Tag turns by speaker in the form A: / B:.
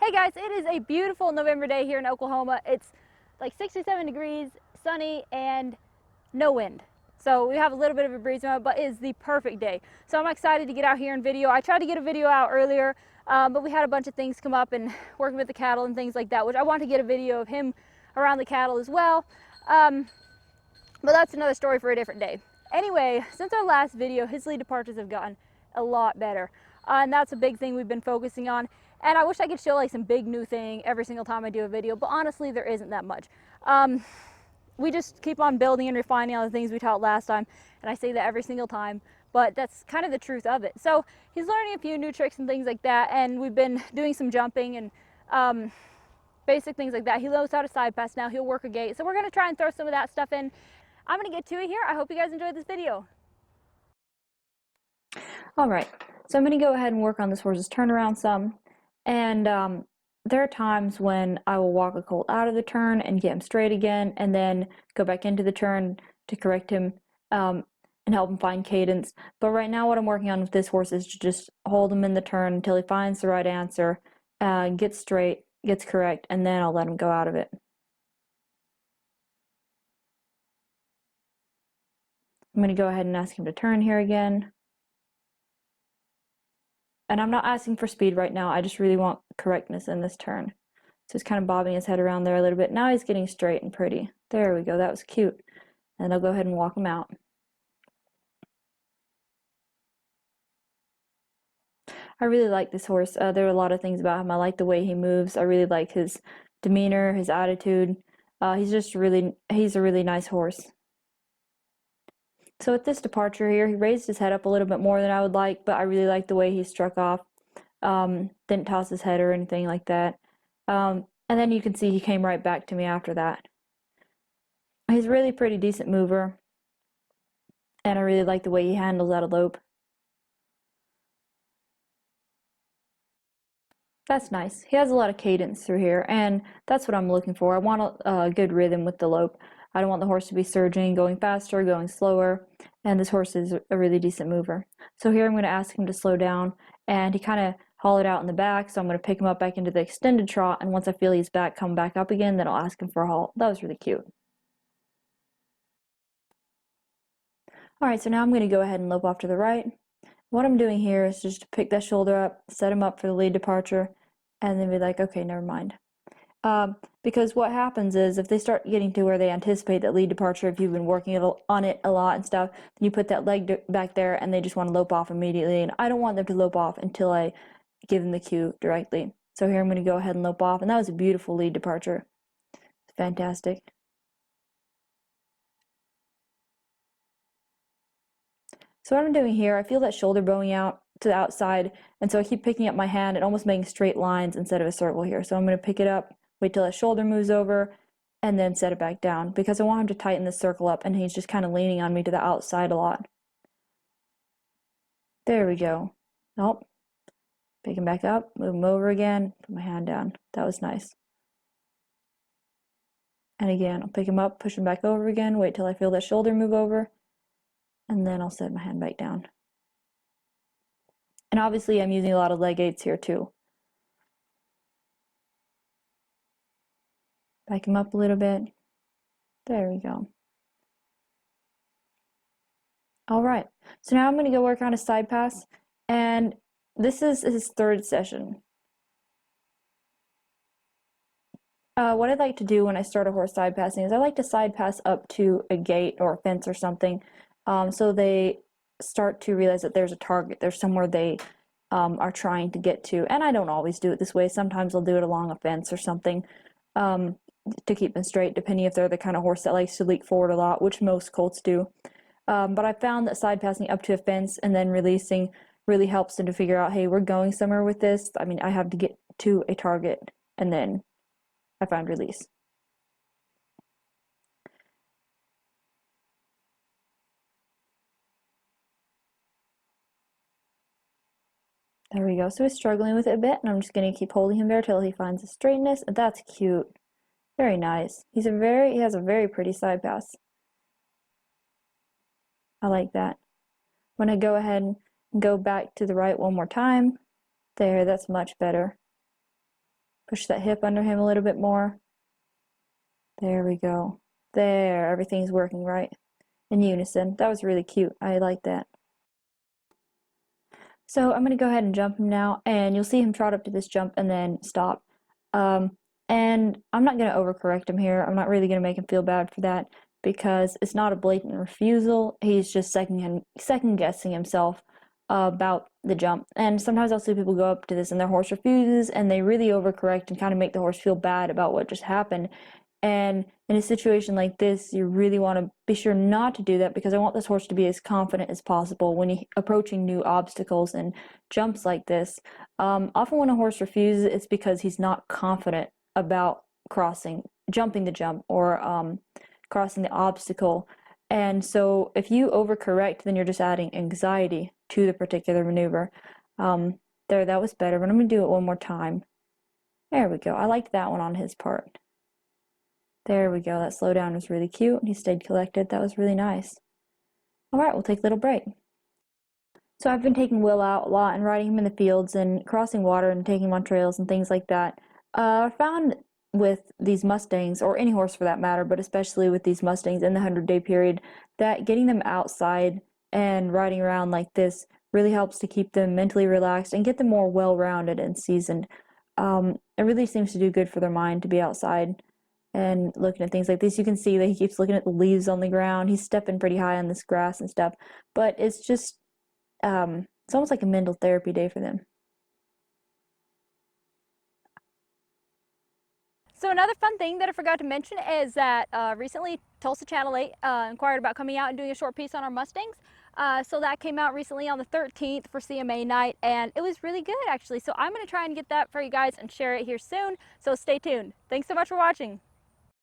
A: Hey guys, it is a beautiful November day here in Oklahoma. It's like 67 degrees, sunny, and no wind. So we have a little bit of a breeze on it, but it is the perfect day. So I'm excited to get out here and video. I tried to get a video out earlier, but we had a bunch of things come up and working with the cattle and things like that, which I want to get a video of him around the cattle as well. But that's another story for a different day. Anyway, since our last video, his lead departures have gotten a lot better. And that's a big thing we've been focusing on. And I wish I could show like some big new thing every single time I do a video, but honestly, there isn't that much. We just keep on building and refining all the things we taught last time, and I say that every single time, but that's kind of the truth of it. So he's learning a few new tricks and things like that, and we've been doing some jumping and basic things like that. He knows how to side pass now. He'll work a gate, so we're going to try and throw some of that stuff in. I'm going to get to it here. I hope you guys enjoyed this video. All right, so I'm going to go ahead and work on this horse's turnaround some. And there are times when I will walk a colt out of the turn and get him straight again, and then go back into the turn to correct him and help him find cadence. But right now what I'm working on with this horse is to just hold him in the turn until he finds the right answer, gets straight, gets correct, and then I'll let him go out of it. I'm going to go ahead and ask him to turn here again. And I'm not asking for speed right now, I just really want correctness in this turn. So he's kind of bobbing his head around there a little bit. Now he's getting straight and pretty. There we go, that was cute. And I'll go ahead and walk him out. I really like this horse. There are a lot of things about him. I like the way he moves. I really like his demeanor, his attitude. He's a really nice horse. So at this departure here, he raised his head up a little bit more than I would like, but I really like the way he struck off. Didn't toss his head or anything like that. And then you can see he came right back to me after that. He's a really pretty decent mover, and I really like the way he handles that elope. That's nice. He has a lot of cadence through here, and that's what I'm looking for. I want a good rhythm with the lope. I don't want the horse to be surging, going faster, going slower, and this horse is a really decent mover. So here I'm going to ask him to slow down, and he kind of hollowed out in the back, so I'm going to pick him up back into the extended trot, and once I feel he's back, come back up again, then I'll ask him for a halt. That was really cute. Alright, so now I'm going to go ahead and lope off to the right. What I'm doing here is just to pick that shoulder up, set him up for the lead departure, and then be like, okay, never mind. Because what happens is if they start getting to where they anticipate that lead departure, if you've been working on it a lot and stuff, then you put that leg back there and they just want to lope off immediately, and I don't want them to lope off until I give them the cue directly. So here I'm going to go ahead and lope off, and that was a beautiful lead departure. It's fantastic. So what I'm doing here, I feel that shoulder bowing out to the outside, and so I keep picking up my hand and almost making straight lines instead of a circle here. So I'm going to pick it up, wait till that shoulder moves over, and then set it back down, because I want him to tighten the circle up, and he's just kind of leaning on me to the outside a lot. There we go. Nope. Pick him back up, move him over again, put my hand down. That was nice. And again, I'll pick him up, push him back over again, wait till I feel that shoulder move over, and then I'll set my hand back down. And obviously I'm using a lot of leg aids here too. Back him up a little bit. There we go. Alright, so now I'm going to go work on a side pass, and this is his third session. What I'd like to do when I start a horse side passing is I like to side pass up to a gate or a fence or something, so they start to realize that there's a target, there's somewhere they are trying to get to. And I don't always do it this way. Sometimes I'll do it along a fence or something to keep them straight, depending if they're the kind of horse that likes to leap forward a lot, which most colts do. But I found that side passing up to a fence and then releasing really helps them to figure out, hey, we're going somewhere with this. I mean, I have to get to a target, and then I find release. There we go. So he's struggling with it a bit, and I'm just going to keep holding him there till he finds the straightness. That's cute. Very nice. He has a very pretty side pass. I like that. I'm going to go ahead and go back to the right one more time. There, that's much better. Push that hip under him a little bit more. There we go. There, everything's working right in unison. That was really cute. I like that. So I'm going to go ahead and jump him now, and you'll see him trot up to this jump and then stop. And I'm not going to overcorrect him here. I'm not really going to make him feel bad for that because it's not a blatant refusal. He's just second guessing himself about the jump. And sometimes I'll see people go up to this and their horse refuses and they really overcorrect and kind of make the horse feel bad about what just happened. And in a situation like this, you really want to be sure not to do that because I want this horse to be as confident as possible when he's approaching new obstacles and jumps like this. Often when a horse refuses, it's because he's not confident about jumping the jump or crossing the obstacle. And so if you overcorrect, then you're just adding anxiety to the particular maneuver. There, that was better, but I'm going to do it one more time. There we go. I liked that one on his part. There we go. That slowdown was really cute, and he stayed collected. That was really nice. All right, we'll take a little break. So I've been taking Will out a lot and riding him in the fields and crossing water and taking him on trails and things like that. I found with these Mustangs, or any horse for that matter, but especially with these Mustangs in the 100-day period, that getting them outside and riding around like this really helps to keep them mentally relaxed and get them more well-rounded and seasoned. It really seems to do good for their mind to be outside and looking at things like this. You can see that he keeps looking at the leaves on the ground. He's stepping pretty high on this grass and stuff, but it's just it's almost like a mental therapy day for them. So another fun thing that I forgot to mention is that recently Tulsa Channel 8 inquired about coming out and doing a short piece on our Mustangs. So that came out recently on the 13th for CMA night, and it was really good actually. So I'm going to try and get that for you guys and share it here soon. So stay tuned. Thanks so much for watching.